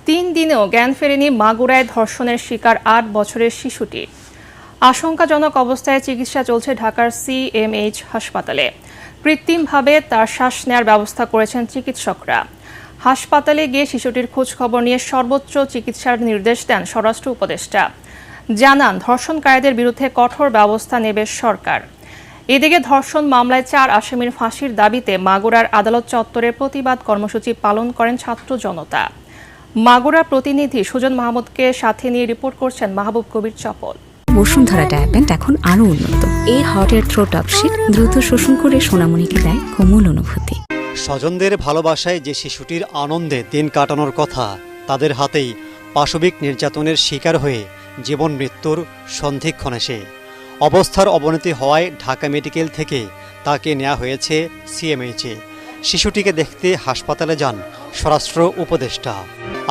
3 দিনেও জ্ঞান ফেরেনি মাগুরায় ধর্ষণের শিকার 8 বছরের শিশুটি। আশঙ্কাজনক অবস্থায় চিকিৎসা চলছে ঢাকার সিএমএইচ হাসপাতালে। কৃত্রিমভাবে তার শ্বাস নেওয়ার ব্যবস্থা করেছেন চিকিৎসকরা। হাসপাতালে গিয়ে শিশুটির খোঁজ খবর নিয়ে সর্বোচ্চ চিকিৎসার নির্দেশ দেন স্বরাষ্ট্র উপদেষ্টা। জানান, ধর্ষণকারীদের বিরুদ্ধে কঠোর ব্যবস্থা নেবে সরকার। এদিকে ধর্ষণ মামলায় 4 আসামির ফাঁসির দাবিতে মাগুরার আদালত চত্বরে প্রতিবাদ কর্মসূচি পালন করেন ছাত্র জনতা। মাগুরা প্রতিনিধি সুজন মাহমুদকে সাথে নিয়ে রিপোর্ট করছেন মাহবুব কবির চপল। বসুন্ধরা ট্যাবলেট এখন আরো উন্নত। এই হট এয়ার থ্রো টপশিট দ্রুত শোষণ করে সোনামণিকে দেয় কোমল অনুভূতি। স্বজনদের ভালোবাসায় যে শিশুটির আনন্দে দিন কাটানোর কথা, তাদের হাতেই পাশবিক নির্যাতনের শিকার হয়ে জীবন মৃত্যুর সন্ধিক্ষণে সে। অবস্থার অবনতি হওয়ায় ঢাকা মেডিকেল থেকে তাকে নেওয়া হয়েছে সিএমএইচে। শিশুটিকে দেখতে হাসপাতালে যান স্বরাষ্ট্র উপদেষ্টা।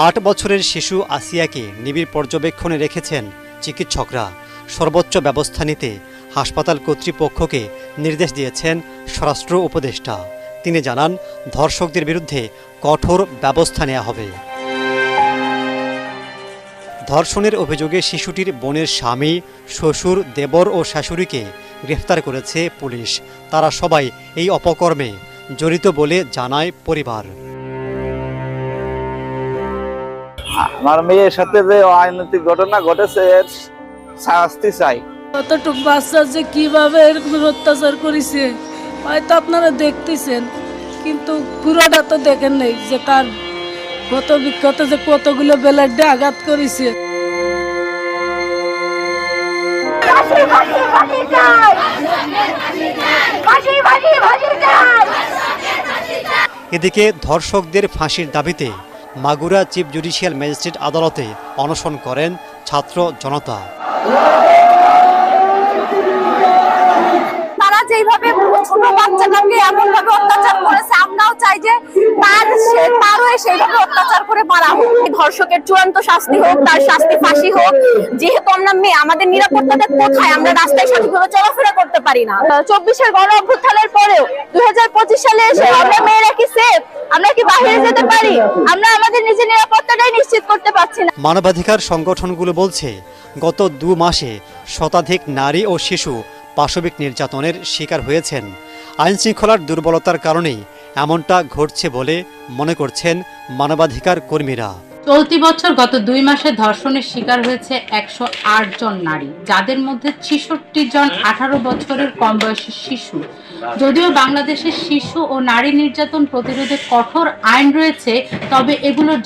8 বছরের শিশু আসিয়াকে নিবিড় পর্যবেক্ষণে রেখেছেন চিকিৎসকরা। সর্বোচ্চ ব্যবস্থা নিতে হাসপাতাল কর্তৃপক্ষকে নির্দেশ দিয়েছেন স্বরাষ্ট্র উপদেষ্টা। তিনি জানান, ধর্ষকদের বিরুদ্ধে কঠোর ব্যবস্থা নেওয়া হবে। ধর্ষণের অভিযোগে শিশুটির বোনের স্বামী, শ্বশুর, দেবর ও শাশুড়িকে গ্রেফতার করেছে পুলিশ। তারা সবাই এই অপকর্মে জড়িত বলে জানায় পরিবার। আমার মেয়ের সাথে যে অনৈতিক ঘটনা ঘটেছে এর শাস্তি চাই। কতটুক বাচ্চা যে কিভাবে এরকম অত্যাচার করেছে হয়তো আপনারা দেখতেছেন, কিন্তু পুরোটা তো দেখেন নাই যে তার কত বিক্ষত যে কতগুলো বেলাডে আঘাত করেছে। এদিকে ধর্ষকদের ফাঁসির দাবিতে মাগুরা চিফ জুডিশিয়াল ম্যাজিস্ট্রেট আদালতে অনশন করেন ছাত্র জনতা। তারা যেভাবে ছোট বাচ্চাটাকে এমন ভাবে অত্যাচার করেছে, আমরাও চাই যে তারও সেইভাবে অত্যাচার করে মারা হোক। ধর্ষকের চূড়ান্ত শাস্তি হোক, তার শাস্তি ফাঁসি হোক। যেহেতু আমরা মেয়ে, আমাদের নিরাপত্তাটা কোথায়? আমরা রাস্তায় সঠিকভাবে চলাফেরা করতে পারি না। 24-এর গণ অভ্যুত্থানের পরেও 2025 সালে এসে আমরা মেয়েরা কি সেফ? আমরা কি বাইরে যেতে পারি? আমরা আমাদের নিজের নিরাপত্তাটাই নিশ্চিত করতে পারছি না। মানবাধিকার সংগঠনগুলো বলছে, গত 2 মাসে শতাধিক নারী ও শিশু পাশবিক নির্যাতনের শিকার হয়েছেন। আইনশৃঙ্খলার দুর্বলতার কারণেই এমনটা ঘটছে বলে মনে করছেন মানবাধিকার কর্মীরা। চলতি বছর গত 2 মাসে ধর্ষণের শিকার হয়েছে 108 জন নারী, যাদের মধ্যে 66 জন 18 বছরের কম বয়সী শিশু। যদিও বাংলাদেশের শিশু ও নারী নির্যাতন প্রতিরোধে কঠোর আইন রয়েছে, তবে এগুলোর